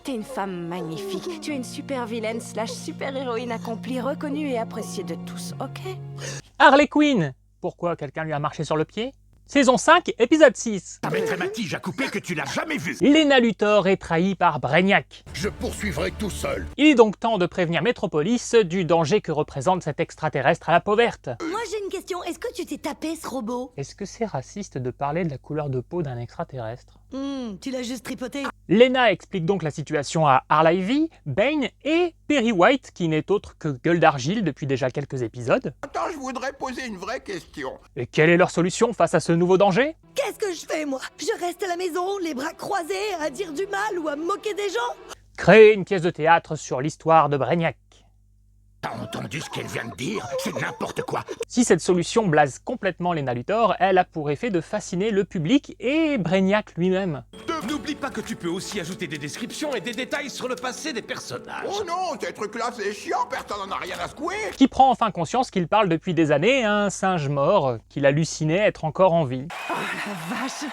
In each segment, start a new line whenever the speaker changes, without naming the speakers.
t'es une femme magnifique. Tu es une super vilaine / super héroïne accomplie, reconnue et appréciée de tous, ok?
Harley Quinn! Pourquoi quelqu'un lui a marché sur le pied? Saison 5, épisode 6.
Ça mettrait ma tige à couper que tu l'as jamais vu.
Lena Luthor est trahie par Brainiac.
Je poursuivrai tout seul.
Il est donc temps de prévenir Metropolis du danger que représente cet extraterrestre à la peau verte.
Moi j'ai une question, est-ce que tu t'es tapé ce robot?
Est-ce que c'est raciste de parler de la couleur de peau d'un extraterrestre?
Tu l'as juste tripoté.
Lena explique donc la situation à Harley Ivy, Bane et Perry White, qui n'est autre que gueule d'argile depuis déjà quelques épisodes.
Attends, je voudrais poser une vraie question.
Et quelle est leur solution face à ce nouveau danger?
Qu'est-ce que je fais moi? Je reste à la maison, les bras croisés, à dire du mal ou à me moquer des gens?
Créer une pièce de théâtre sur l'histoire de Brainiac.
T'as entendu ce qu'elle vient de dire? C'est n'importe quoi.
Si cette solution blase complètement Lena Luthor, elle a pour effet de fasciner le public et Brainiac lui-même.
N'oublie pas que tu peux aussi ajouter des descriptions et des détails sur le passé des personnages.
Oh non, ces trucs-là, c'est chiant, personne n'en a rien à secouer.
Qui prend enfin conscience qu'il parle depuis des années à un singe mort, qu'il hallucinait être encore en vie.
Oh la vache!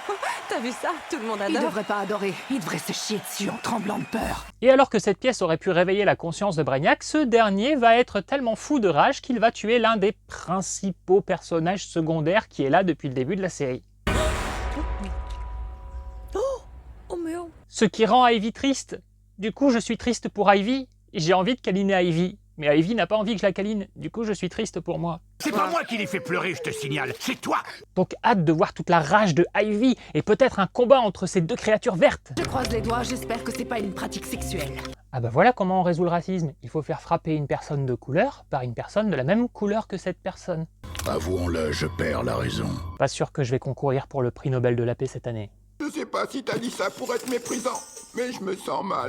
T'as vu ça? Tout le monde
Il
adore.
devrait pas adorer, il devrait se chier dessus en tremblant de peur.
Et alors que cette pièce aurait pu réveiller la conscience de Brainiac, ce dernier va être tellement fou de rage qu'il va tuer l'un des principaux personnages secondaires qui est là depuis le début de la série.
Oh merde.
Ce qui rend Ivy triste. Du coup, je suis triste pour Ivy, et j'ai envie de câliner Ivy. Mais Ivy n'a pas envie que je la câline, du coup je suis triste pour moi.
C'est pas moi qui les fait pleurer, je te signale. C'est toi.
Donc hâte de voir toute la rage de Ivy, et peut-être un combat entre ces deux créatures vertes.
Je croise les doigts, j'espère que c'est pas une pratique sexuelle.
Ah bah voilà comment on résout le racisme. Il faut faire frapper une personne de couleur par une personne de la même couleur que cette personne.
Avouons-le, je perds la raison.
Pas sûr que je vais concourir pour le prix Nobel de la paix cette année.
Je sais pas si t'as dit ça pour être méprisant, mais je me sens mal.